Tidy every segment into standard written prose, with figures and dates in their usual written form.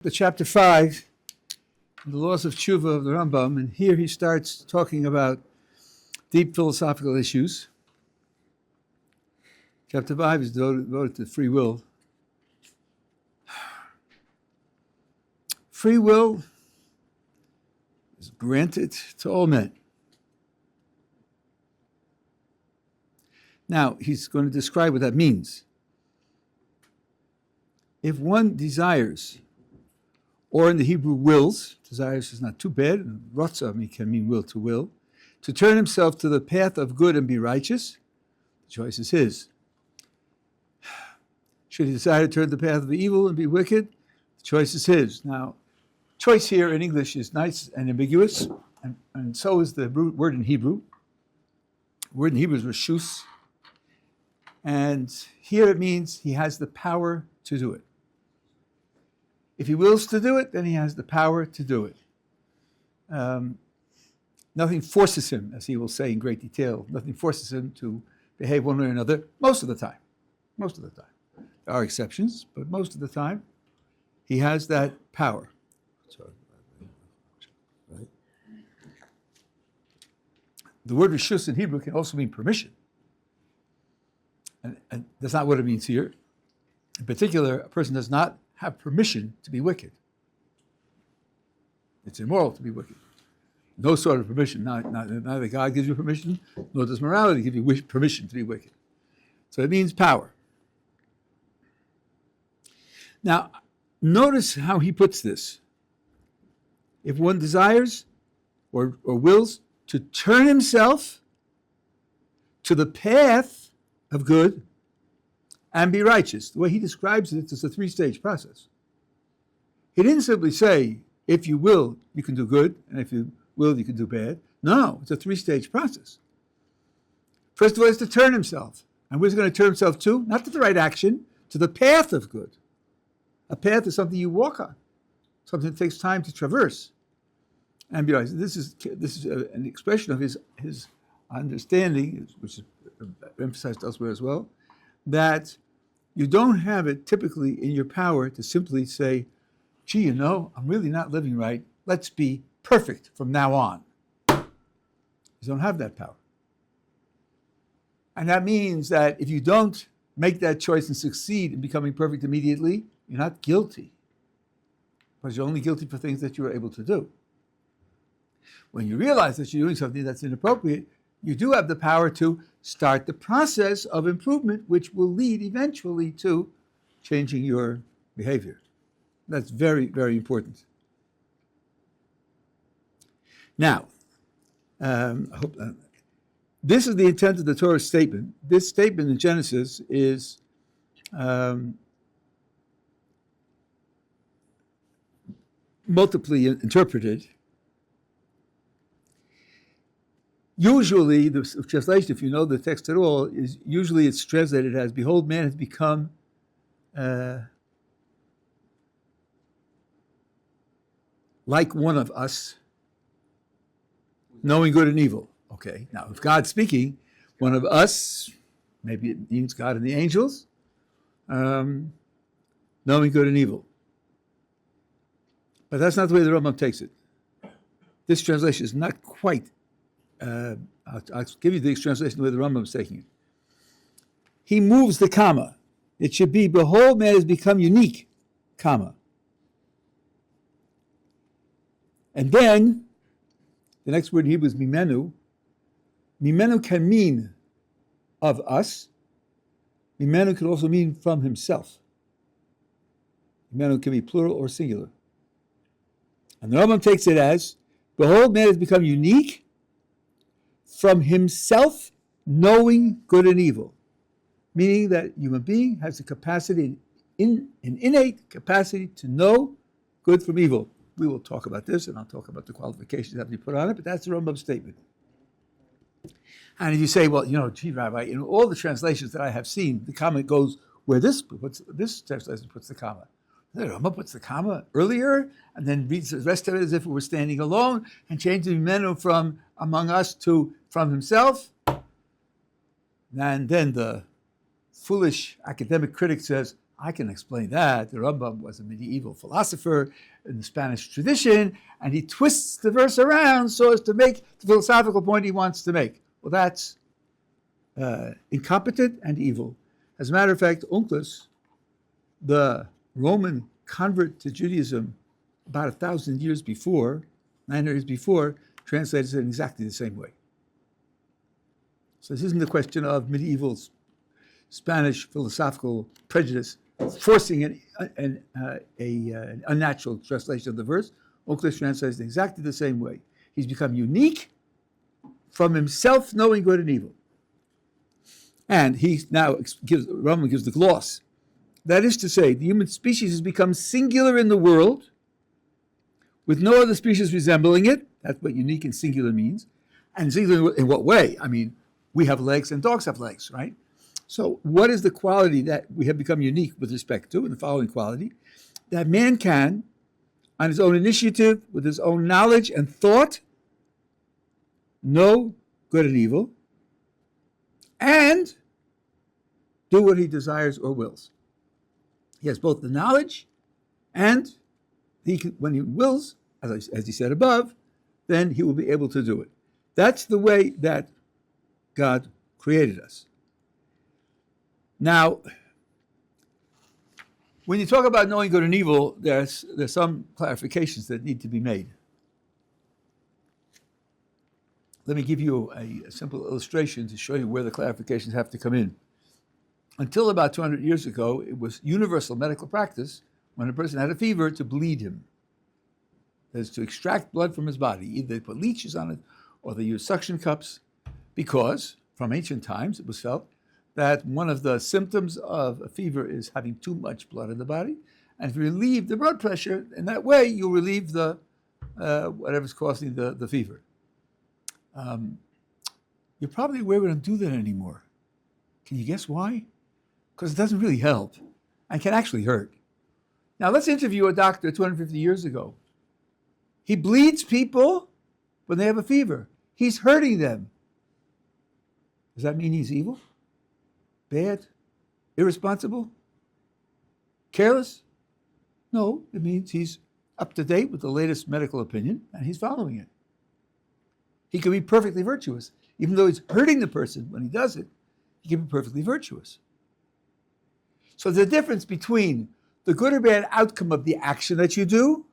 The chapter 5, the laws of Tshuvah of the Rambam, and here he starts talking about deep philosophical issues. Chapter 5 is devoted to free will. Free will is granted to all men. Now, he's going to describe what that means. If one desires, or in the Hebrew wills, desires is not too bad, Ratzah can mean will, to turn himself to the path of good and be righteous, the choice is his. Should he decide to turn to the path of evil and be wicked, the choice is his. Now, choice here in English is nice and ambiguous, and so is the word in Hebrew. The word in Hebrew is reshus, and here it means he has the power to do it. If he wills to do it, then he has the power to do it. Nothing forces him, as he will say in great detail, nothing forces him to behave one way or another most of the time. Most of the time. There are exceptions, but most of the time, he has that power. Right. The word reshus in Hebrew can also mean permission. And that's not what it means here. In particular, a person does not have permission to be wicked. It's immoral to be wicked. No sort of permission. Neither God gives you permission, nor does morality give you permission to be wicked. So it means power. Now, notice how he puts this. If one desires or wills to turn himself to the path of good and be righteous. The way he describes it is a three-stage process. He didn't simply say, if you will, you can do good, and if you will, you can do bad. No, it's a three-stage process. First of all, is to turn himself. And where's he going to turn himself to? Not to the right action, to the path of good. A path is something you walk on, something that takes time to traverse. And be righteous. This is an expression of his understanding, which is emphasized elsewhere as well, that you don't have it typically in your power to simply say, gee, I'm really not living right. Let's be perfect from now on. You don't have that power. And that means that if you don't make that choice and succeed in becoming perfect immediately, you're not guilty. Because you're only guilty for things that you were able to do. When you realize that you're doing something that's inappropriate, you do have the power to start the process of improvement, which will lead eventually to changing your behavior. That's very, very important. Now, this is the intent of the Torah statement. This statement in Genesis is multiply interpreted. Usually, the translation, if you know the text at all, is usually it's translated as, behold, man has become like one of us, knowing good and evil. Okay, now if God's speaking, one of us, maybe it means God and the angels, knowing good and evil. But that's not the way the Rambam takes it. This translation is not quite I'll give you the translation the way the Rambam is taking it. He moves the comma. It should be, behold, man has become unique, comma. And then, the next word in Hebrew is mimenu. Mimenu can mean of us. Mimenu can also mean from himself. Mimenu can be plural or singular. And the Rambam takes it as, behold, man has become unique, from himself knowing good and evil. Meaning that human being has the capacity, an innate capacity to know good from evil. We will talk about this, and I'll talk about the qualifications that have to be put on it, but that's the Rambam statement. And if you say, well, gee, Rabbi, in all the translations that I have seen, the comma goes where this translation puts the comma. The Rambam puts the comma earlier, and then reads the rest of it as if it were standing alone, and changes the menu from among us to from himself. And then the foolish academic critic says, I can explain that. The Rambam was a medieval philosopher in the Spanish tradition, and he twists the verse around so as to make the philosophical point he wants to make. Well, that's incompetent and evil. As a matter of fact, Onkelos, the Roman convert to Judaism about 1,000 years before, 900 years before, translated it in exactly the same way. So this isn't a question of medieval Spanish philosophical prejudice forcing an unnatural translation of the verse. Onkelos translates it exactly the same way. He's become unique from himself knowing good and evil. And he now Rambam gives the gloss. That is to say, the human species has become singular in the world with no other species resembling it. That's what unique and singular means. And singular in what way? I mean, we have legs and dogs have legs, right? So what is the quality that we have become unique with respect to? And the following quality, that man can, on his own initiative, with his own knowledge and thought, know good and evil, and do what he desires or wills. He has both the knowledge and when he wills, as he said above, then he will be able to do it. That's the way that God created us. Now, when you talk about knowing good and evil, there's some clarifications that need to be made. Let me give you a simple illustration to show you where the clarifications have to come in. Until about 200 years ago, it was universal medical practice when a person had a fever to bleed him. That is, to extract blood from his body. Either they put leeches on it or they use suction cups, because from ancient times it was felt that one of the symptoms of a fever is having too much blood in the body. And if you relieve the blood pressure, in that way you'll relieve the whatever's causing the fever. You're probably aware we don't do that anymore. Can you guess why? Because it doesn't really help and can actually hurt. Now let's interview a doctor 250 years ago. He bleeds people when they have a fever. He's hurting them. Does that mean he's evil? Bad? Irresponsible? Careless? No, it means he's up to date with the latest medical opinion and he's following it. He can be perfectly virtuous. Even though he's hurting the person when he does it, he can be perfectly virtuous. So the difference between the good or bad outcome of the action that you do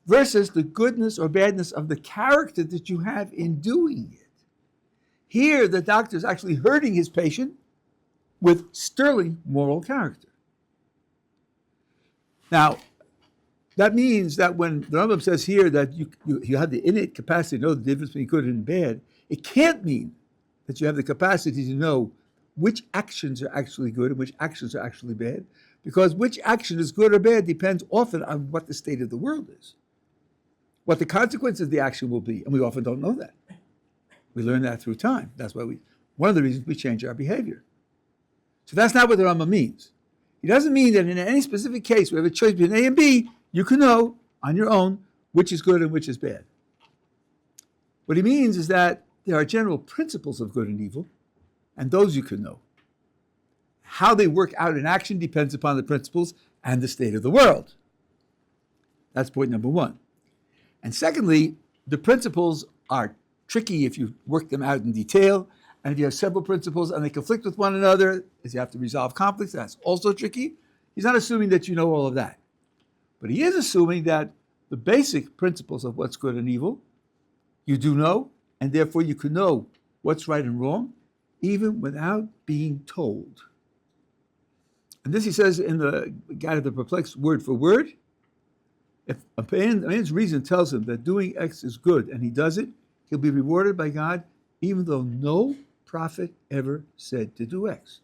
versus the goodness or badness of the character that you have in doing it. Here, the doctor is actually hurting his patient with sterling moral character. Now, that means that when the Rambam says here that you have the innate capacity to know the difference between good and bad, it can't mean that you have the capacity to know which actions are actually good and which actions are actually bad, because which action is good or bad depends often on what the state of the world is, what the consequences of the action will be, and we often don't know that. We learn that through time. That's why one of the reasons we change our behavior. So that's not what the Rambam means. He doesn't mean that in any specific case where we have a choice between A and B, you can know on your own which is good and which is bad. What he means is that there are general principles of good and evil, and those you can know. How they work out in action depends upon the principles and the state of the world. That's point number one. And secondly, the principles are tricky if you work them out in detail, and if you have several principles and they conflict with one another, as you have to resolve conflicts, that's also tricky. He's not assuming that you know all of that. But he is assuming that the basic principles of what's good and evil, you do know, and therefore you can know what's right and wrong, even without being told. And this he says in the Guide of the Perplexed word for word. If a man's reason tells him that doing X is good and he does it, he'll be rewarded by God even though no prophet ever said to do X.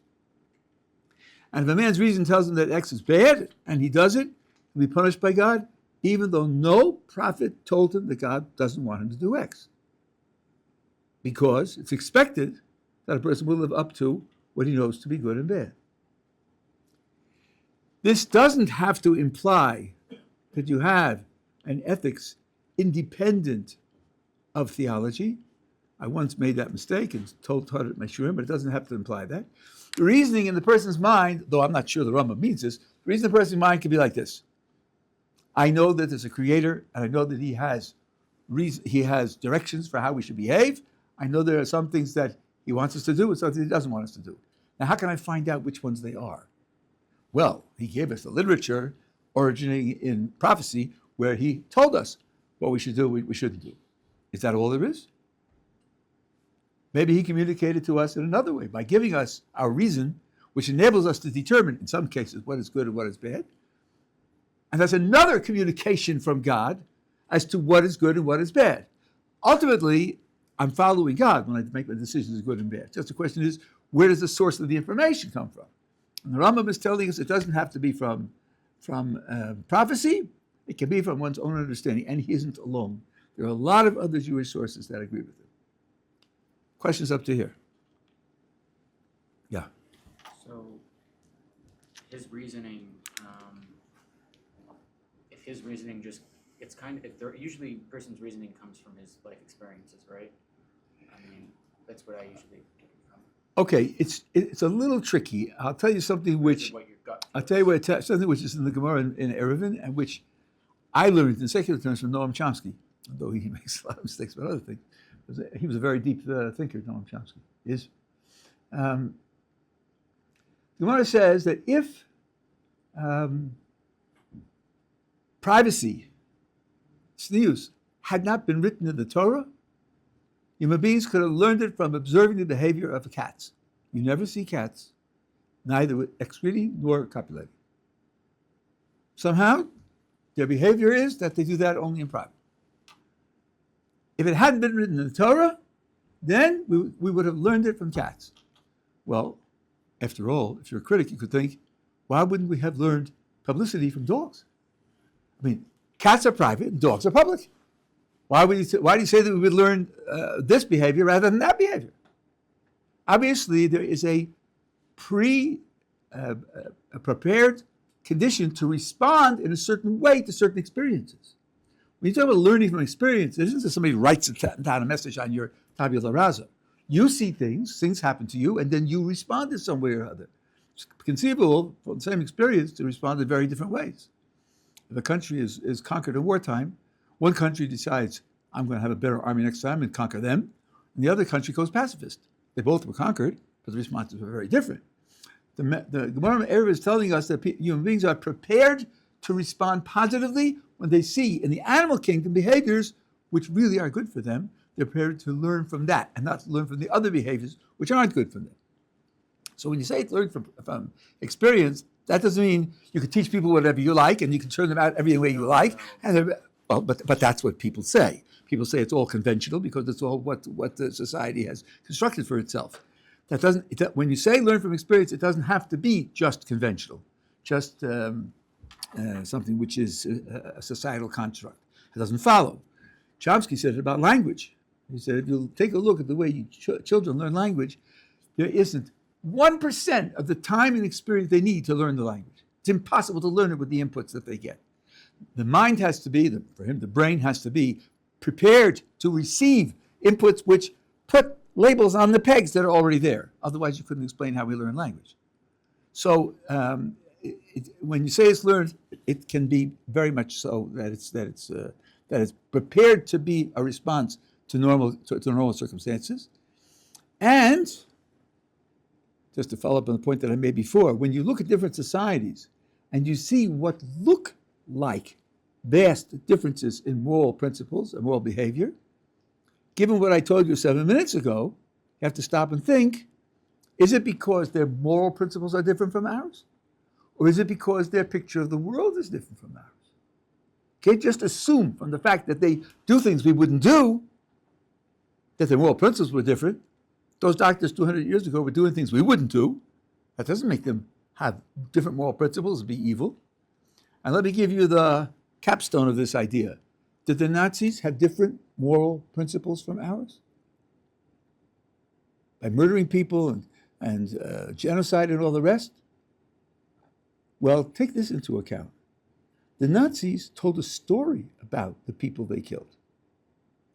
And if a man's reason tells him that X is bad and he does it, he'll be punished by God even though no prophet told him that God doesn't want him to do X. Because it's expected that a person will live up to what he knows to be good and bad. This doesn't have to imply that you have an ethics independent of theology. I once made that mistake and taught it at my shurim, but it doesn't have to imply that. The reasoning in the person's mind, though I'm not sure the Rambam means this, the reason in the person's mind can be like this. I know that there's a creator, and I know that he has directions for how we should behave. I know there are some things that he wants us to do and some things he doesn't want us to do. Now, how can I find out which ones they are? Well, he gave us the literature originating in prophecy where he told us what we should do, what we shouldn't do. Is that all there is? Maybe he communicated to us in another way by giving us our reason, which enables us to determine, in some cases, what is good and what is bad. And that's another communication from God as to what is good and what is bad. Ultimately, I'm following God when I make my decisions of good and bad. Just the question is, where does the source of the information come from? And the Rambam is telling us it doesn't have to be from prophecy. It can be from one's own understanding, and he isn't alone. There are a lot of other Jewish sources that agree with him. Questions up to here? Yeah. So, his reasoning, if his reasoning just, it's kind of, usually a person's reasoning comes from his life experiences, right? I mean, that's what I usually get it from. Okay, it's a little tricky. I'll tell you something which, something which is in the Gemara in Eruvin, and which I learned in secular terms from Noam Chomsky, although he makes a lot of mistakes about other things. He was a very deep thinker, Noam Chomsky is. The Gemara says that if privacy, tznius, had not been written in the Torah, human beings could have learned it from observing the behavior of cats. You never see cats, neither excreting nor copulating. Somehow, their behavior is that they do that only in private. If it hadn't been written in the Torah, then we would have learned it from cats. Well, after all, if you're a critic, you could think, why wouldn't we have learned publicity from dogs? I mean, cats are private and dogs are public. Why do you say that we would learn this behavior rather than that behavior? Obviously, there is a prepared condition to respond in a certain way to certain experiences. When you talk about learning from experience, it isn't that somebody writes down a message on your tabula rasa. You see things happen to you, and then you respond in some way or other. It's conceivable from the same experience to respond in very different ways. If a country is conquered in wartime, one country decides, I'm going to have a better army next time and conquer them, and the other country goes pacifist. They both were conquered, but the responses were very different. The Gemara Erev is telling us that human beings are prepared to respond positively when they see in the animal kingdom behaviors which really are good for them. They're prepared to learn from that and not to learn from the other behaviors which aren't good for them. So when you say learn from experience, that doesn't mean you can teach people whatever you like and you can turn them out every way you like. But that's what people say. People say it's all conventional because it's all what the society has constructed for itself. When you say learn from experience, it doesn't have to be just conventional, just something which is a societal construct. It doesn't follow. Chomsky said it about language. He said, if you take a look at the way children learn language, there isn't 1% of the time and experience they need to learn the language. It's impossible to learn it with the inputs that they get. The mind has to be, for him, the brain has to be prepared to receive inputs which put labels on the pegs that are already there. Otherwise, you couldn't explain how we learn language. So when you say it's learned, it can be very much so that it's prepared to be a response to normal circumstances. And just to follow up on the point that I made before, when you look at different societies and you see what look like vast differences in moral principles and moral behavior, given what I told you 7 minutes ago, you have to stop and think, is it because their moral principles are different from ours? Or is it because their picture of the world is different from ours? Can't just assume from the fact that they do things we wouldn't do that their moral principles were different. Those doctors 200 years ago were doing things we wouldn't do. That doesn't make them have different moral principles and be evil. And let me give you the capstone of this idea. Did the Nazis have different moral principles from ours? By murdering people and genocide and all the rest? Well, take this into account. The Nazis told a story about the people they killed.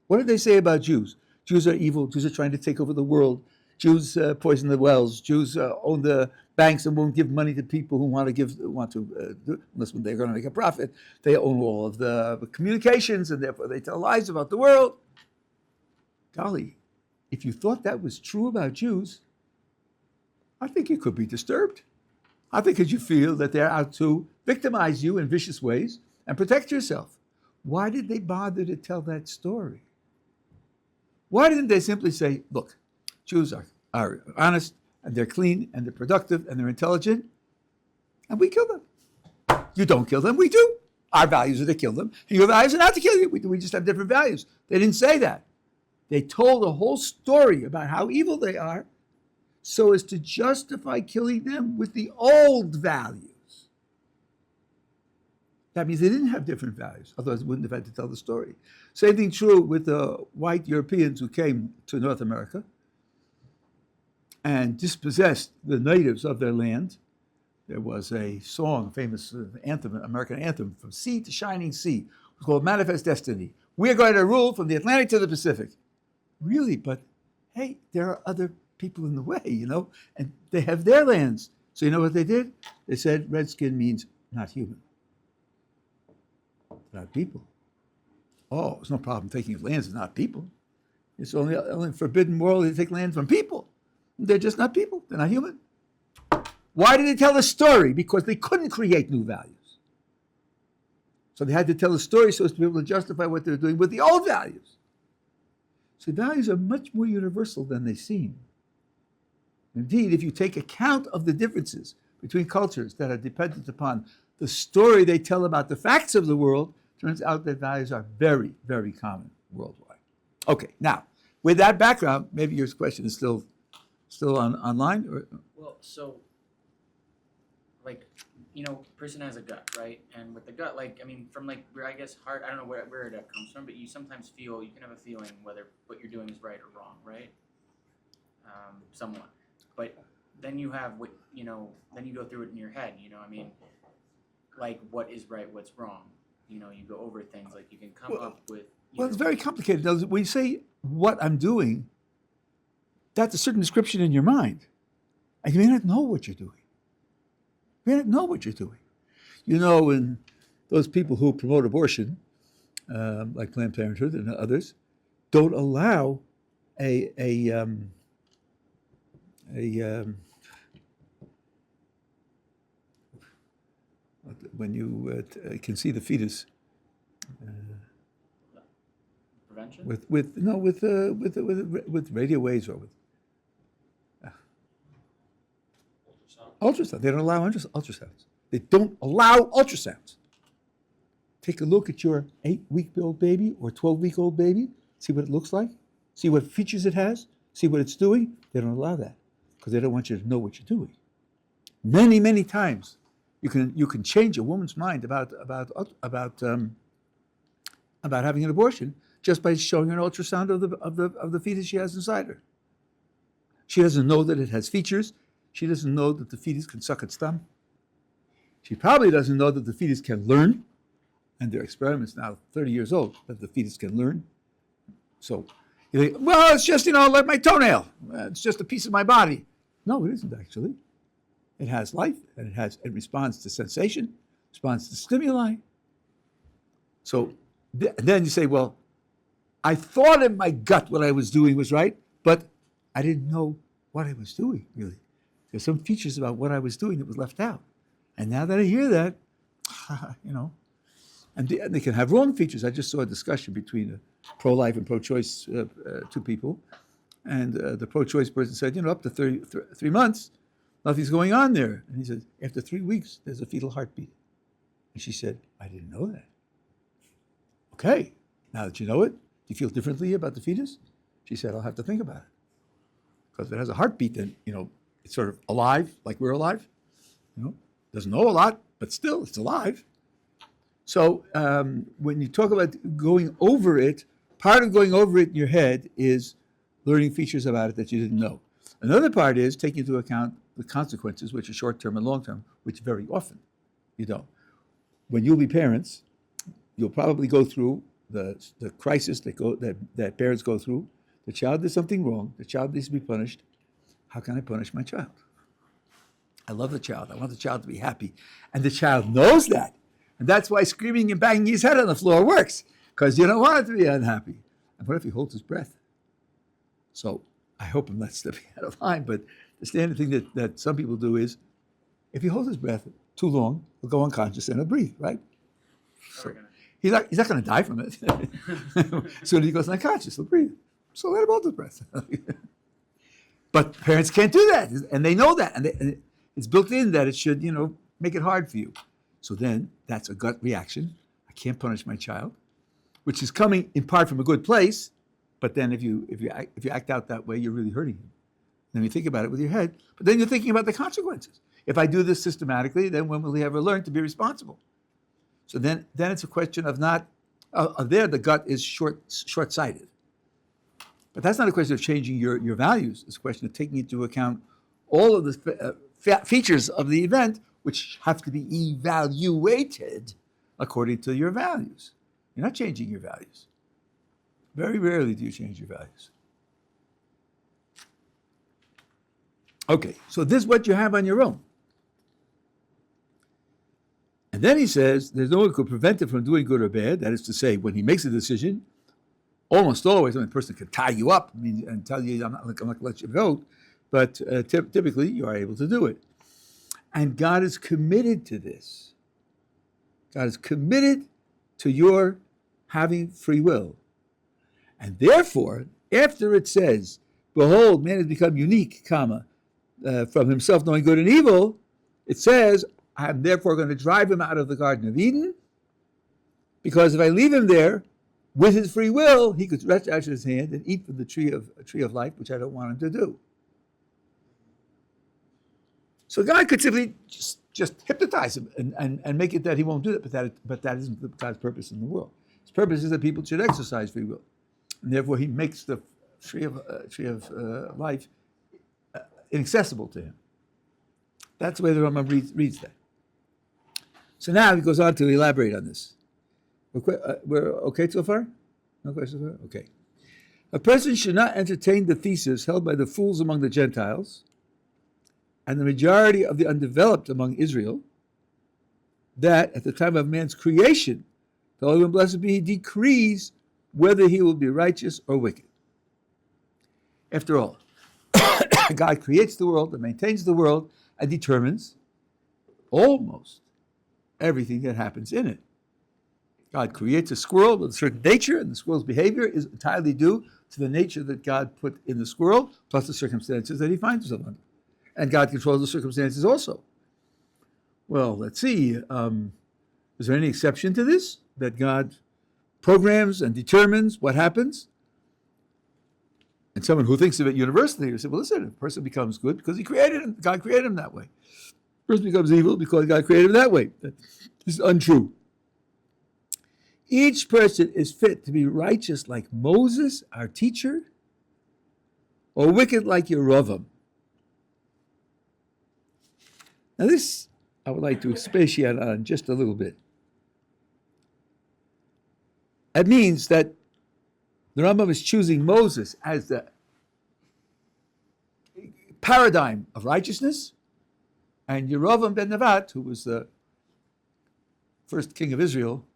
What did they say about Jews? Jews are evil. Jews are trying to take over the world. Jews poison the wells. Jews own the banks and won't give money to people who unless they're going to make a profit. They own all of the communications, and therefore they tell lies about the world. Golly, if you thought that was true about Jews, I think you could be disturbed. I think because you feel that they're out to victimize you in vicious ways and protect yourself. Why did they bother to tell that story? Why didn't they simply say, look, Jews are honest, and they're clean, and they're productive, and they're intelligent, and we kill them. You don't kill them, we do. Our values are to kill them, and your values are not to kill you. We just have different values. They didn't say that. They told a whole story about how evil they are so as to justify killing them with the old values. That means they didn't have different values, otherwise they wouldn't have had to tell the story. Same thing true with the white Europeans who came to North America and dispossessed the natives of their land. There was a song, a famous anthem, American anthem, From Sea to Shining Sea. It was called Manifest Destiny. We're going to rule from the Atlantic to the Pacific. Really, but hey, there are other people in the way, and they have their lands. So you know what they did? They said redskin means not human. Not people. Oh, there's no problem taking lands and not people. It's only forbidden morally to take land from people. They're just not people. They're not human. Why did they tell the story? Because they couldn't create new values. So they had to tell the story so as to be able to justify what they're doing with the old values. So values are much more universal than they seem. Indeed, if you take account of the differences between cultures that are dependent upon the story they tell about the facts of the world, turns out that values are very, very common worldwide. Okay, now, with that background, maybe your question is still online? Well, so, person has a gut, right? And with the gut, from where I guess heart, I don't know where that comes from, but you sometimes you can have a feeling whether what you're doing is right or wrong, right? Somewhat. But then you have then you go through it in your head, what is right, what's wrong. You go over things, you can come up with... it's very complicated. When you say what I'm doing, that's a certain description in your mind. And you may not know what you're doing. You may not know what you're doing. And those people who promote abortion, like Planned Parenthood and others, don't allow when you can see the fetus prevention with radio waves or with ultrasound. They don't allow ultrasounds. They don't allow ultrasounds. Take a look at your 8-week-old baby or 12-week-old baby. See what it looks like. See what features it has. See what it's doing. They don't allow that because they don't want you to know what you're doing. Many, many times, you can change a woman's mind about having an abortion just by showing her an ultrasound of the fetus she has inside her. She doesn't know that it has features. She doesn't know that the fetus can suck its thumb. She probably doesn't know that the fetus can learn, and there are experiments now 30 years old that the fetus can learn. So you think, well, it's just like my toenail. It's just a piece of my body. No, it isn't actually. It has life, and it responds to sensation, responds to stimuli. So then you say, well, I thought in my gut what I was doing was right, but I didn't know what I was doing, really. There's some features about what I was doing that was left out. And now that I hear that, and they can have wrong features. I just saw a discussion between a pro-life and pro-choice two people, and the pro-choice person said, up to 3 months, nothing's going on there. And he said, after 3 weeks, there's a fetal heartbeat. And she said, I didn't know that. Okay, now that you know it, do you feel differently about the fetus? She said, I'll have to think about it. Because if it has a heartbeat, then, it's sort of alive, like we're alive. Doesn't know a lot, but still, it's alive. So when you talk about going over it, part of going over it in your head is learning features about it that you didn't know. Another part is taking into account the consequences, which are short-term and long-term, which very often you don't. When you'll be parents, you'll probably go through the crisis that parents go through. The child did something wrong. The child needs to be punished. how can I punish my child? I love the child. I want the child to be happy. And the child knows that. And that's why screaming and banging his head on the floor works, because you don't want it to be unhappy. And what if he holds his breath? So I hope I'm not stepping out of line, but the standard thing that some people do is, if he holds his breath too long, he'll go unconscious and he'll breathe, right? So he's not going to die from it. As soon as he goes unconscious, he'll breathe. So let him hold his breath. But parents can't do that, and they know that, and it's built in that it should, make it hard for you. So then that's a gut reaction. I can't punish my child, which is coming in part from a good place. But then if you act out that way, you're really hurting him. Then you think about it with your head, but then you're thinking about the consequences. If I do this systematically, then when will he ever learn to be responsible? So then it's a question of not. There, the gut is short-sighted. But that's not a question of changing your values. It's a question of taking into account all of the features of the event, which have to be evaluated according to your values. You're not changing your values. Very rarely do you change your values. Okay, so this is what you have on your own. And then he says, there's no one who could prevent him from doing good or bad. That is to say, when he makes a decision, almost always, a person can tie you up and tell you, I'm not going to let you vote, but typically you are able to do it. And God is committed to this. God is committed to your having free will. And therefore, after it says, behold, man has become unique, from himself knowing good and evil, it says, I'm therefore going to drive him out of the Garden of Eden, because if I leave him there, with his free will, he could stretch out his hand and eat from the tree of life, which I don't want him to do. So God could simply just hypnotize him and make it that he won't do it, but that isn't God's purpose in the world. His purpose is that people should exercise free will, and therefore he makes the tree of life inaccessible to him. That's the way the Rambam reads that. So now he goes on to elaborate on this. We're okay so far? No questions so far? Okay. A person should not entertain the thesis held by the fools among the Gentiles and the majority of the undeveloped among Israel, that at the time of man's creation, the Holy One, blessed be He, decrees whether he will be righteous or wicked. After all, God creates the world and maintains the world and determines almost everything that happens in it. God creates a squirrel with a certain nature, and the squirrel's behavior is entirely due to the nature that God put in the squirrel, plus the circumstances that he finds himself under. And God controls the circumstances also. Well, let's see. Is there any exception to this? That God programs and determines what happens? And someone who thinks of it universally will say, well, listen, a person becomes good because he created him. God created him that way. A person becomes evil because God created him that way. This is untrue. Each person is fit to be righteous like Moses, our teacher, or wicked like Yerovam. Now this I would like to expatiate on just a little bit. That means that the Rambam is choosing Moses as the paradigm of righteousness, and Yerovam ben Nevat, who was the first king of Israel,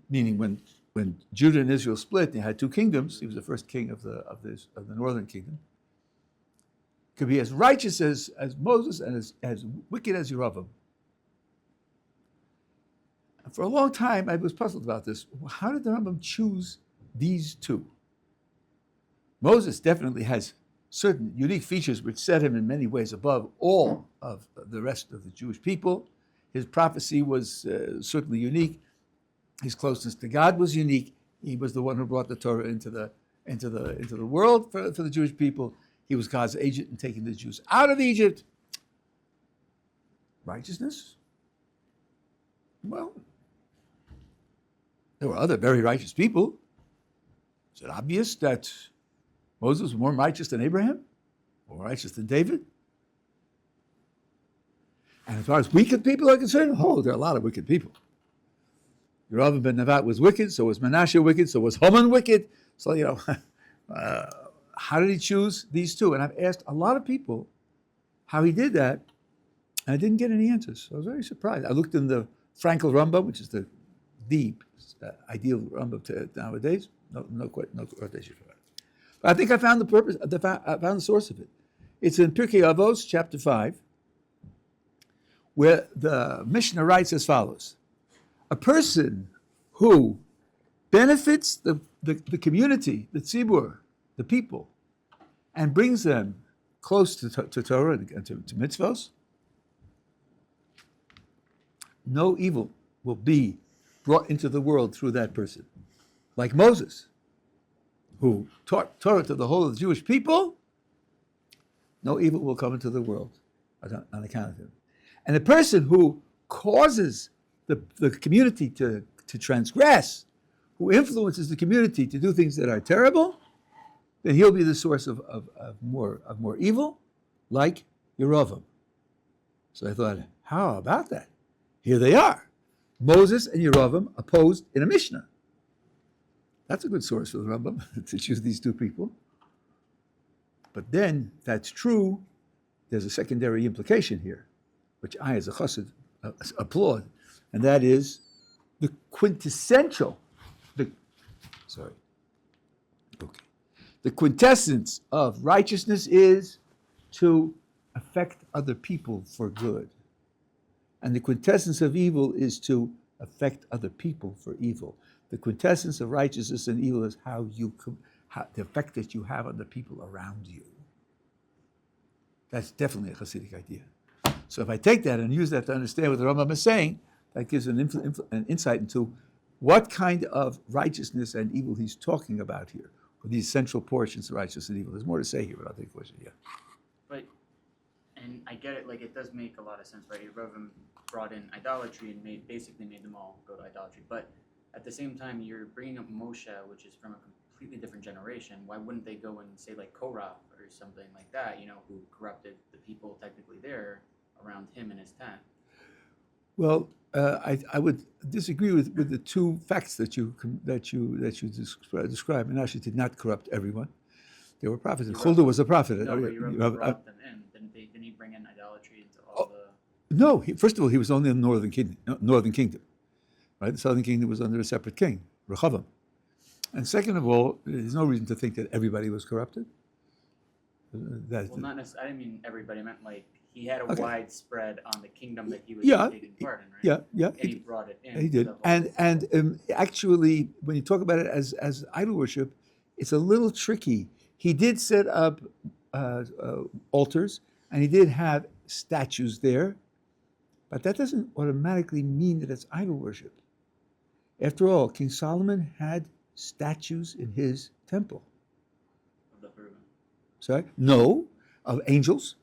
meaning when Judah and Israel split, they had two kingdoms. He was the first king of the northern kingdom. Could be as righteous as Moses and as wicked as Yerovam. For a long time, I was puzzled about this. How did the Rambam choose these two? Moses definitely has certain unique features which set him in many ways above all of the rest of the Jewish people. His prophecy was certainly unique. His closeness to God was unique. He was the one who brought the Torah into the world for the Jewish people. He was God's agent in taking the Jews out of Egypt. Righteousness? Well, there were other very righteous people. Is it obvious that Moses was more righteous than Abraham? More righteous than David? And as far as wicked people are concerned, there are a lot of wicked people. Yerovam ben Nevat was wicked, so was Manasseh wicked, so was Haman wicked. So, how did he choose these two? And I've asked a lot of people how he did that, and I didn't get any answers. So I was very surprised. I looked in the Frankel Rambam, which is the ideal Rambam nowadays. No quotation for that. But I think I found the purpose. I found the source of it. It's in Pirkei Avos, chapter 5, where the Mishnah writes as follows: a person who benefits the community, the tzibur, the people, and brings them close to Torah and to mitzvos, no evil will be brought into the world through that person. Like Moses, who taught Torah to the whole of the Jewish people, no evil will come into the world on account of him. And the person who causes the community to transgress, who influences the community to do things that are terrible, then he'll be the source of more evil, like Yerovam. So I thought, how about that? Here they are. Moses and Yerovam opposed in a Mishnah. That's a good source for the Rambam, to choose these two people. But then, if that's true, there's a secondary implication here, which I, as a chassid, applaud, and that is the quintessential, the quintessence of righteousness is to affect other people for good. And the quintessence of evil is to affect other people for evil. The quintessence of righteousness and evil is the effect that you have on the people around you. That's definitely a Hasidic idea. So if I take that and use that to understand what the Rambam is saying, that gives an insight into what kind of righteousness and evil he's talking about here, or these central portions of righteousness and evil. There's more to say here, but I'll take a question. Yeah. But, and I get it, like it does make a lot of sense, right? Yerovam brought in idolatry and basically made them all go to idolatry. But at the same time, you're bringing up Moshe, which is from a completely different generation. Why wouldn't they go and say like Korah or something like that, who corrupted the people technically there around him and his tent? Well, I would disagree with the two facts that you described. And actually did not corrupt everyone. They were prophets. Huldah was a prophet. No, but Yerovam brought them in. Didn't he bring in idolatry into all the... No, first of all, he was only in the northern kingdom. Right? The southern kingdom was under a separate king, Rechavam. And second of all, there's no reason to think that everybody was corrupted. Well, not necessarily. I didn't mean everybody. I meant like he had a widespread on the kingdom that he was taking part in, right? Yeah. And he brought it in. He did. And actually, when you talk about it as idol worship, it's a little tricky. He did set up altars, and he did have statues there, but that doesn't automatically mean that it's idol worship. After all, King Solomon had statues in his temple. Of the cherubim. Sorry? No, of angels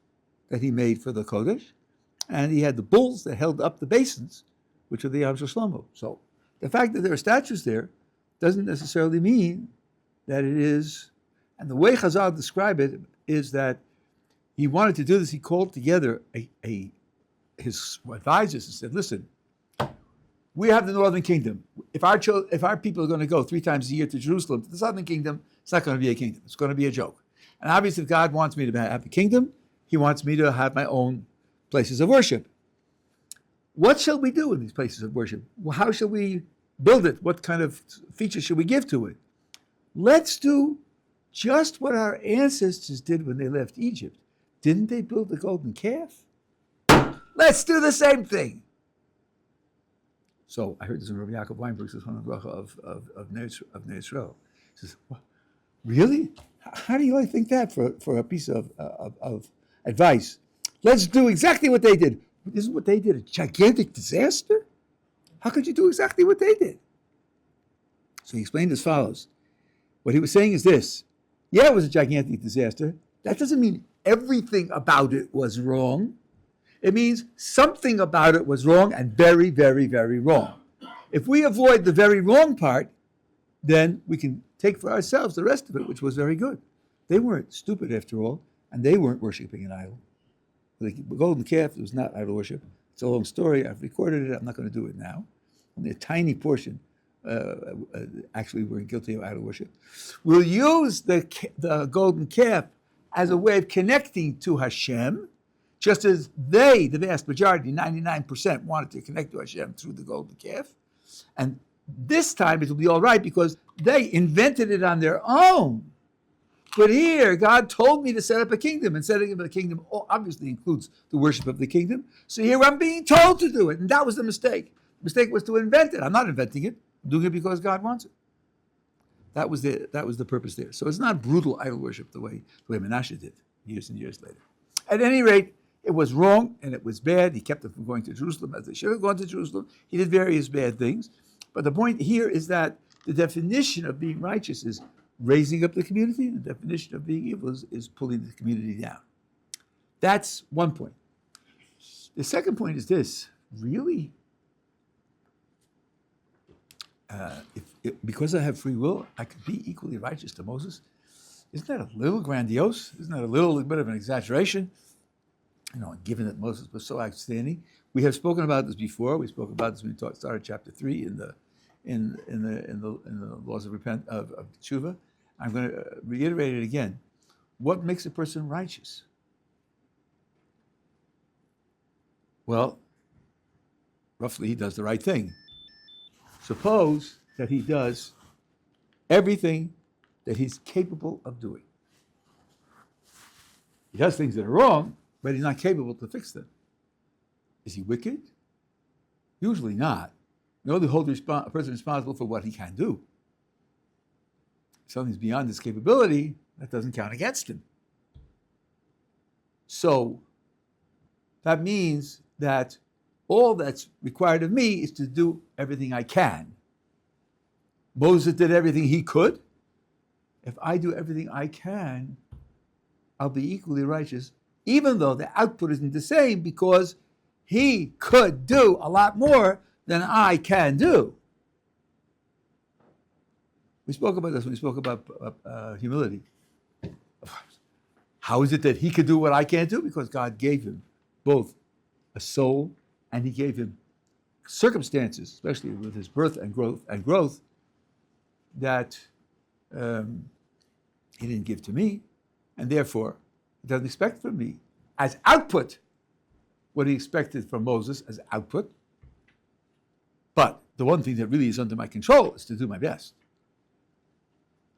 that he made for the Kodesh, and he had the bulls that held up the basins, which are the Yam Shlomo. So the fact that there are statues there doesn't necessarily mean that it is. And the way Chazal describe it is that he wanted to do this. He called together his advisors and said, "Listen, we have the northern kingdom. If our people are going to go 3 times a year to Jerusalem, to the southern kingdom, it's not going to be a kingdom. It's going to be a joke. And obviously, if God wants me to have a kingdom, he wants me to have my own places of worship. What shall we do in these places of worship? Well, how shall we build it? What kind of features should we give to it? Let's do just what our ancestors did when they left Egypt. Didn't they build the golden calf? Let's do the same thing." So I heard this in Rabbi Yaakov Weinberg, says one of the bracha of Nei Yisrael. He says, "What? Really? How do you think that for a piece of advice? Let's do exactly what they did." Isn't what they did a gigantic disaster? How could you do exactly what they did? So he explained as follows. What he was saying is this. Yeah, it was a gigantic disaster. That doesn't mean everything about it was wrong. It means something about it was wrong and very, very, very wrong. If we avoid the very wrong part, then we can take for ourselves the rest of it, which was very good. They weren't stupid after all, and they weren't worshiping an idol. The golden calf was not idol worship. It's a long story. I've recorded it. I'm not going to do it now. Only a tiny portion actually were guilty of idol worship, will use the golden calf as a way of connecting to Hashem, just as they, the vast majority, 99%, wanted to connect to Hashem through the golden calf. And this time it will be all right because they invented it on their own. But here, God told me to set up a kingdom, and setting up a kingdom obviously includes the worship of the kingdom. So here I'm being told to do it, and that was the mistake. The mistake was to invent it. I'm not inventing it. I'm doing it because God wants it. That was the purpose there. So it's not brutal idol worship the way Menashe did years and years later. At any rate, it was wrong and it was bad. He kept them from going to Jerusalem as they should have gone to Jerusalem. He did various bad things. But the point here is that the definition of being righteous is raising up the community. The definition of being evil is pulling the community down. That's one point. The second point is this. Really? Because I have free will, I could be equally righteous to Moses? Isn't that a little grandiose? Isn't that a little bit of an exaggeration? Given that Moses was so outstanding. We have spoken about this before. We spoke about this when we started chapter 3 in the laws of Tshuvah. I'm going to reiterate it again. What makes a person righteous? Well, roughly, he does the right thing. Suppose that he does everything that he's capable of doing. He does things that are wrong, but he's not capable to fix them. Is he wicked? Usually not. You only hold a person responsible for what he can do. If something's beyond his capability, that doesn't count against him. So that means that all that's required of me is to do everything I can. Moses did everything he could. If I do everything I can, I'll be equally righteous, even though the output isn't the same, because he could do a lot more than I can do. We spoke about this when we spoke about humility. How is it that he could do what I can't do? Because God gave him both a soul and he gave him circumstances, especially with his birth and growth, that he didn't give to me, and therefore he doesn't expect from me as output what he expected from Moses as output. But the one thing that really is under my control is to do my best.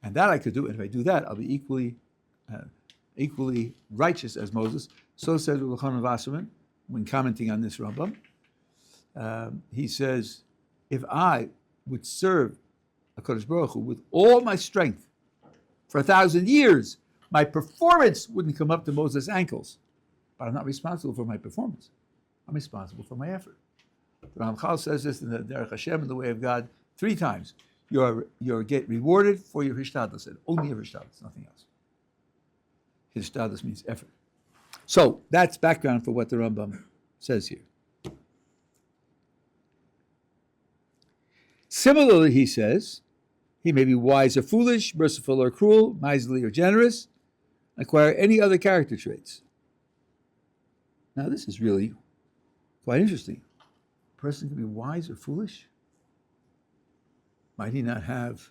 And that I could do, and if I do that, I'll be equally righteous as Moses. So says Yochanan Wasserman when commenting on this Rambam. He says, if I would serve HaKadosh Baruch Hu with all my strength for 1,000 years, my performance wouldn't come up to Moses' ankles. But I'm not responsible for my performance. I'm responsible for my effort. The Ramchal says this in the Derech Hashem, in the way of God, 3 times. You're get rewarded for your hishtadlus, and only your hishtadlus, nothing else. Hishtadlus means effort. So that's background for what the Rambam says here. Similarly, he says, he may be wise or foolish, merciful or cruel, miserly or generous, acquire any other character traits. Now, this is really quite interesting. A person can be wise or foolish. Might he not have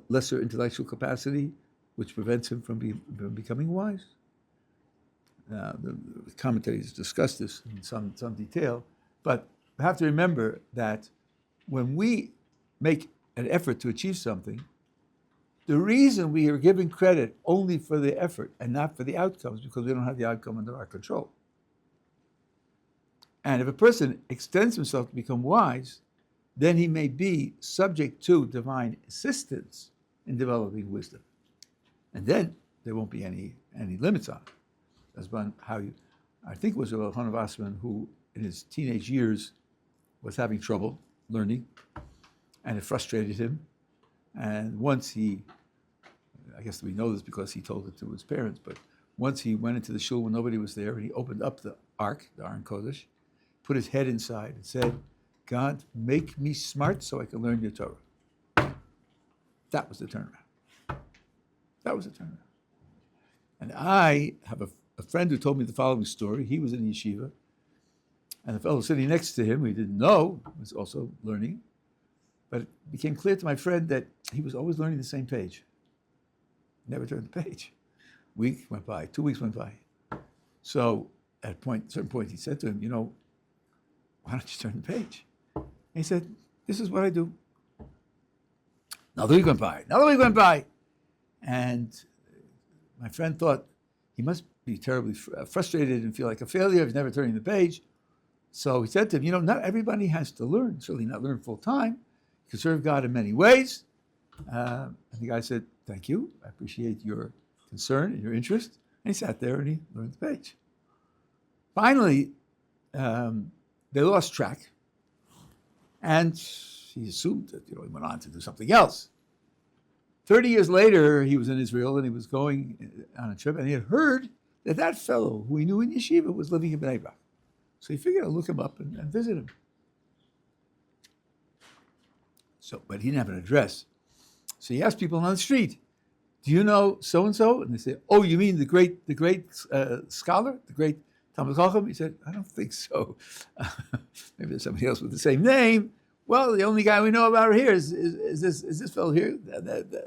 lesser intellectual capacity, which prevents him from becoming wise? Now, the commentators discuss this in some detail, but we have to remember that when we make an effort to achieve something, the reason we are giving credit only for the effort and not for the outcomes because we don't have the outcome under our control. And if a person extends himself to become wise, then he may be subject to divine assistance in developing wisdom. And then there won't be any limits on it. That's I think it was Yochanan Wasserman who, in his teenage years, was having trouble learning, and it frustrated him. And once I guess we know this because he told it to his parents, but once he went into the shul when nobody was there, and he opened up the Ark, the Aron Kodesh, put his head inside and said, God, make me smart so I can learn your Torah. That was the turnaround. That was the turnaround. And I have a friend who told me the following story. He was in yeshiva, and the fellow sitting next to him, we didn't know, was also learning. But it became clear to my friend that he was always learning the same page. Never turned the page. Week went by, 2 weeks went by. So at a certain point, he said to him, why don't you turn the page? And he said, this is what I do. Another week went by. And my friend thought he must be terribly frustrated and feel like a failure if he's never turning the page. So he said to him, not everybody has to learn, certainly not learn full time. You can serve God in many ways. And the guy said, thank you. I appreciate your concern and your interest. And he sat there and he learned the page. Finally, they lost track. And he assumed that he went on to do something else. 30 years later, he was in Israel and he was going on a trip, and he had heard that fellow who he knew in Yeshiva was living in Bnei Brak. So he figured I'd look him up and visit him. But he didn't have an address. So he asked people on the street, do you know so-and-so? And they said, oh, you mean the great scholar, the great Talmid Chacham? He said, I don't think so. Maybe there's somebody else with the same name. Well, the only guy we know about here is this fellow here.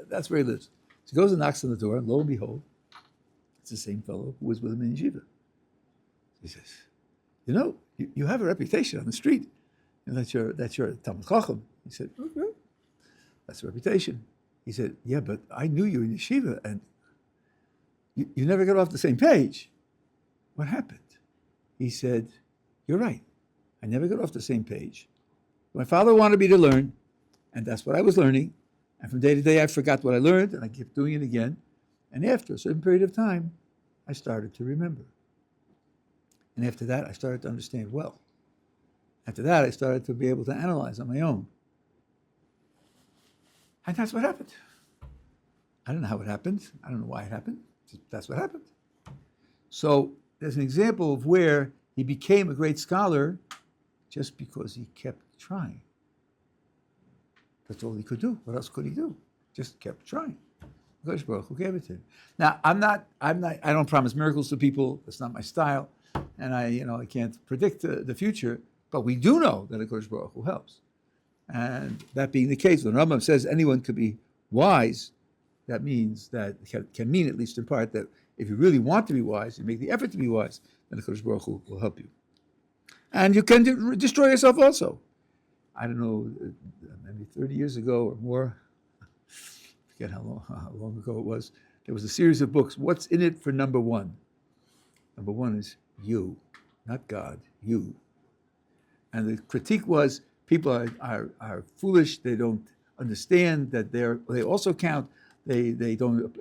That's where he lives. So he goes and knocks on the door, and lo and behold, it's the same fellow who was with him in Yeshiva. He says, you have a reputation on the street, and that you're Talmid Chacham. He said, okay, that's a reputation. He said, yeah, but I knew you in Yeshiva, and you never got off the same page. What happened? He said, you're right. I never got off the same page. My father wanted me to learn, and that's what I was learning. And from day to day, I forgot what I learned, and I kept doing it again. And after a certain period of time, I started to remember. And after that, I started to understand well. After that, I started to be able to analyze on my own. And that's what happened. I don't know how it happened. I don't know why it happened. That's what happened. So there's an example of where he became a great scholar just because he kept trying. That's all he could do. What else could he do? Just kept trying. Gosh, Baruch Hu gave it to him. Now, I don't promise miracles to people. That's not my style. And I can't predict the future, but we do know that Gosh Baruch Hu helps. And that being the case, when Rambam says anyone could be wise, that means that can mean, at least in part, that if you really want to be wise, you make the effort to be wise, then Gosh Baruch Hu will help you. And you can destroy yourself also. I don't know, maybe 30 years ago or more, I forget how long ago it was, there was a series of books. What's in it for number one? Number one is you, not God, you. And the critique was people are foolish, they don't understand that they also count, they don't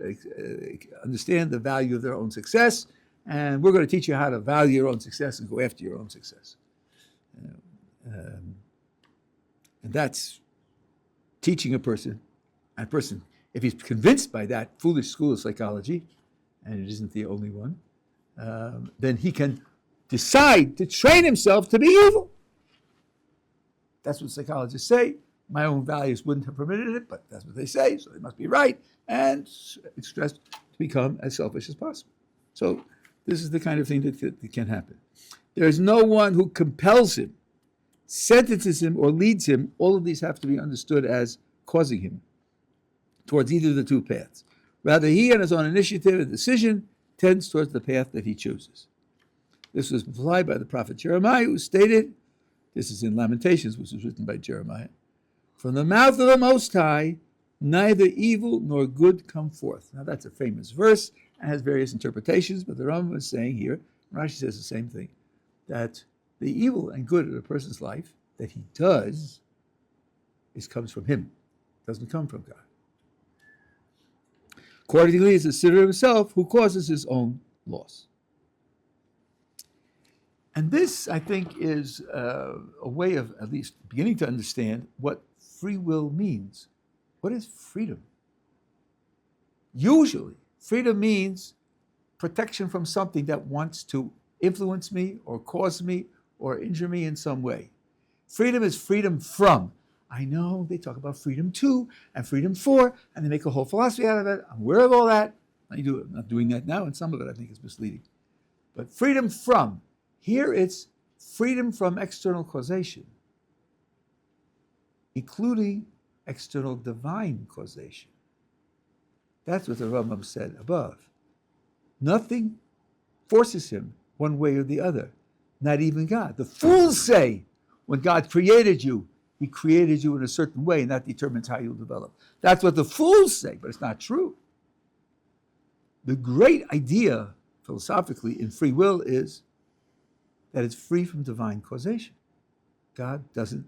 understand the value of their own success, and we're going to teach you how to value your own success and go after your own success. And that's teaching a person, if he's convinced by that foolish school of psychology, and it isn't the only one, then he can decide to train himself to be evil. That's what psychologists say. My own values wouldn't have permitted it, but that's what they say, so they must be right, and expressed to become as selfish as possible. So this is the kind of thing that can happen. There is no one who compels him, sentences him, or leads him. All of these have to be understood as causing him towards either of the two paths. Rather, he on his own initiative and decision tends towards the path that he chooses. This was implied by the prophet Jeremiah, who stated, this is in Lamentations, which was written by Jeremiah, from the mouth of the Most High, neither evil nor good come forth. Now that's a famous verse and has various interpretations, but the Rambam is saying here, Rashi says the same thing, that the evil and good in a person's life that he does comes from him. It doesn't come from God. Accordingly, it's the sinner himself who causes his own loss. And this, I think, is a way of at least beginning to understand what free will means. What is freedom? Usually, freedom means protection from something that wants to influence me or cause me or injure me in some way. Freedom is freedom from. I know they talk about freedom to and freedom for, and they make a whole philosophy out of it. I'm aware of all that. I'm not doing that now, and some of it I think is misleading. But freedom from. Here it's freedom from external causation. including external divine causation. That's what the Rambam said above. Nothing forces him one way or the other, not even God. The fools say when God created you, he created you in a certain way, and that determines how you'll develop. That's what the fools say, but it's not true. The great idea, philosophically, in free will is that it's free from divine causation. God doesn't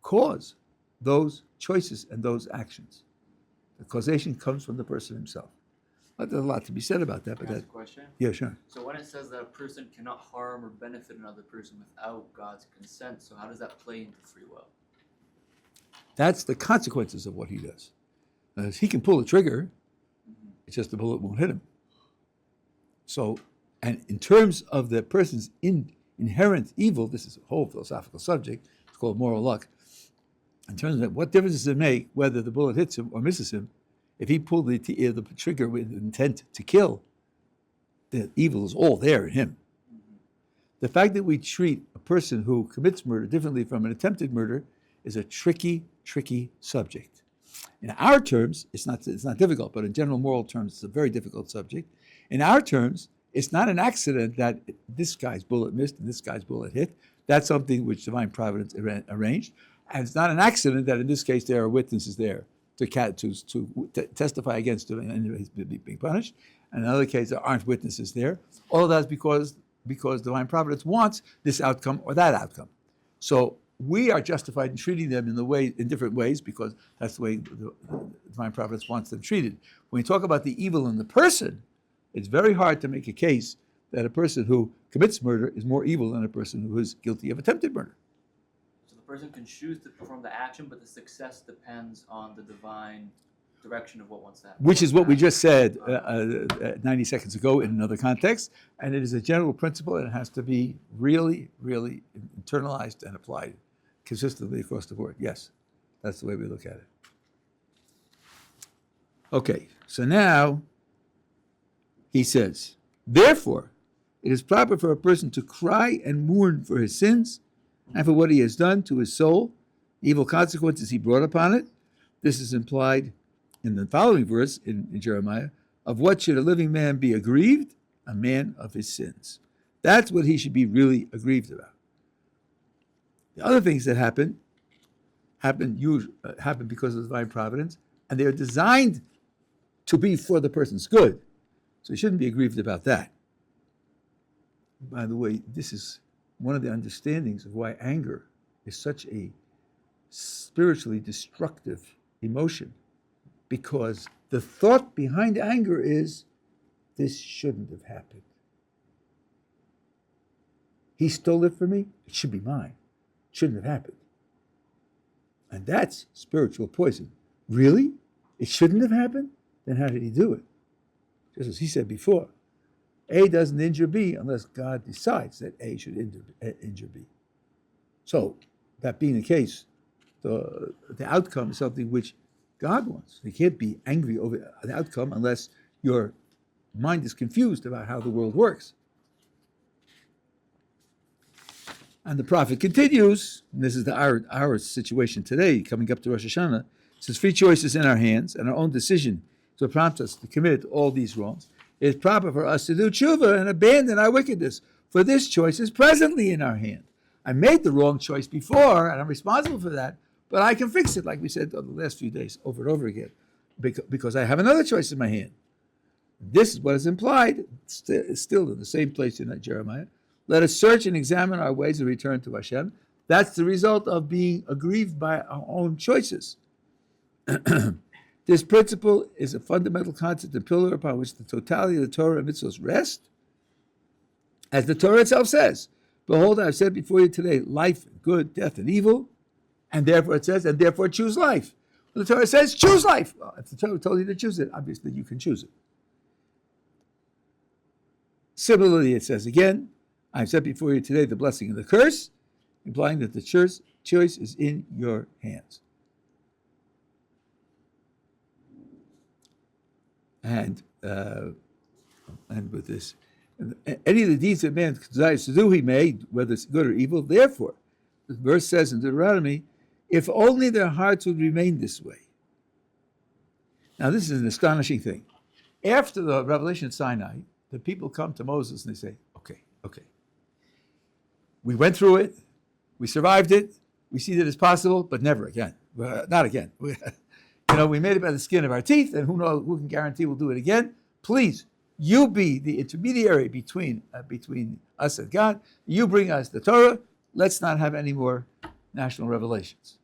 cause those choices and those actions. The causation comes from the person himself. But there's a lot to be said about that. Can I ask a question? Yeah, sure. So when it says that a person cannot harm or benefit another person without God's consent, so how does that play into free will? That's the consequences of what he does. He can pull the trigger, it's just the bullet won't hit him. So, and in terms of the person's inherent evil, this is a whole philosophical subject, it's called moral luck. In terms of what difference does it make whether the bullet hits him or misses him? If he pulled the trigger with intent to kill, the evil is all there in him. The fact that we treat a person who commits murder differently from an attempted murder is a tricky subject. In our terms, it's not difficult, but in general moral terms, it's a very difficult subject. In our terms, it's not an accident that this guy's bullet missed and this guy's bullet hit. That's something which divine providence arranged. And it's not an accident that in this case there are witnesses there to testify against him and he's being punished. And in another case, there aren't witnesses there. All of that's because divine providence wants this outcome or that outcome. So we are justified in treating them in different ways because that's the way the divine providence wants them treated. When we talk about the evil in the person, it's very hard to make a case that a person who commits murder is more evil than a person who is guilty of attempted murder. So the person can choose to perform the action, but the success depends on the divine direction of what wants to happen. Which is what we just said 90 seconds ago in another context, and it is a general principle, and it has to be really, really internalized and applied consistently across the board. Yes, that's the way we look at it. Okay, so now he says, therefore, it is proper for a person to cry and mourn for his sins and for what he has done to his soul, evil consequences he brought upon it. This is implied in the following verse in Jeremiah, of what should a living man be aggrieved? A man of his sins. That's what he should be really aggrieved about. The other things that happen because of divine providence, and they are designed to be for the person's good. So he shouldn't be aggrieved about that. By the way, this is one of the understandings of why anger is such a spiritually destructive emotion, because the thought behind anger is, this shouldn't have happened. He stole it from me, it should be mine. It shouldn't have happened. And that's spiritual poison. Really? It shouldn't have happened? Then how did he do it? Just as he said before, A doesn't injure B unless God decides that A should injure B. So, that being the case, the outcome is something which God wants. You can't be angry over the outcome unless your mind is confused about how the world works. And the prophet continues, and this is our situation today, coming up to Rosh Hashanah, says, free choice is in our hands, and our own decision to prompt us to commit all these wrongs. It is proper for us to do Tshuvah and abandon our wickedness, for this choice is presently in our hand. I made the wrong choice before, and I'm responsible for that, but I can fix it, like we said the last few days, over and over again, because I have another choice in my hand. This is what is implied, still in the same place in Jeremiah. Let us search and examine our ways and return to Hashem. That's the result of being aggrieved by our own choices. This principle is a fundamental concept and pillar upon which the totality of the Torah and mitzvahs rest. As the Torah itself says, behold, I have said before you today, life, good, death, and evil. And therefore it says, and therefore choose life. When the Torah says, choose life. Well, if the Torah told you to choose it, obviously you can choose it. Similarly, it says again, I have said before you today the blessing and the curse, implying that the choice is in your hands. And with this, any of the deeds that man desires to do, he may, whether it's good or evil. Therefore, the verse says in Deuteronomy, if only their hearts would remain this way. Now, this is an astonishing thing. After the revelation at Sinai, the people come to Moses and they say, okay, we went through it, we survived it, we see that it's possible, but never again. Not again. We made it by the skin of our teeth, and who can guarantee we'll do it again? Please, you be the intermediary between us and God. You bring us the Torah. Let's not have any more national revelations.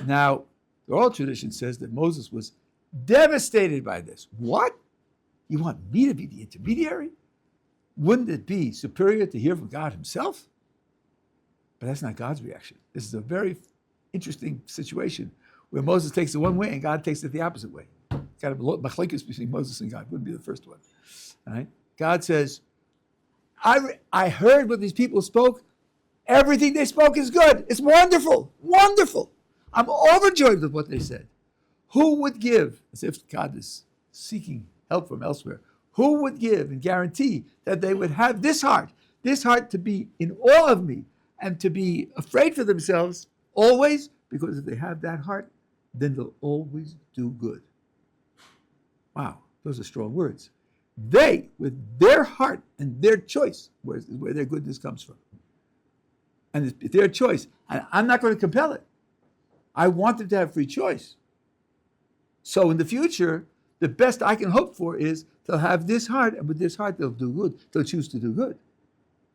Now, the oral tradition says that Moses was devastated by this. What? You want me to be the intermediary? Wouldn't it be superior to hear from God himself? But that's not God's reaction. This is a very interesting situation where Moses takes it one way and God takes it the opposite way. Kind of machlekes between Moses and God wouldn't be the first one. All right? God says, I heard what these people spoke. Everything they spoke is good. It's wonderful. Wonderful. I'm overjoyed with what they said. Who would give, as if God is seeking help from elsewhere, who would give and guarantee that they would have this heart to be in awe of me and to be afraid for themselves always? Because if they have that heart, then they'll always do good. Wow, those are strong words. They, with their heart and their choice, where their goodness comes from. And it's their choice. And I'm not going to compel it. I want them to have free choice. So in the future, the best I can hope for is they'll have this heart, and with this heart they'll do good. They'll choose to do good.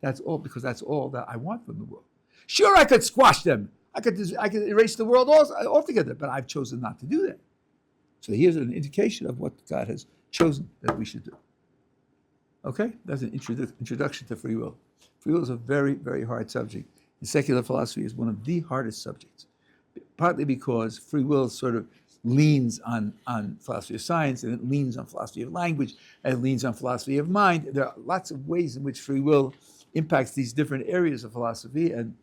That's all, because that's all that I want from the world. Sure, I could squash them. I could erase the world altogether, but I've chosen not to do that. So here's an indication of what God has chosen that we should do. Okay? That's an introduction to free will. Free will is a very, very hard subject. And secular philosophy is one of the hardest subjects, partly because free will sort of leans on philosophy of science, and it leans on philosophy of language, and it leans on philosophy of mind. There are lots of ways in which free will impacts these different areas of philosophy, and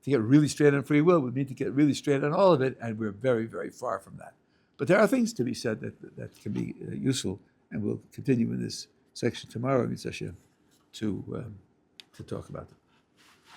to get really straight on free will would mean to get really straight on all of it, and we're very, very far from that. But there are things to be said that can be useful, and we'll continue in this section tomorrow, Mitzvah Hashem, to talk about them.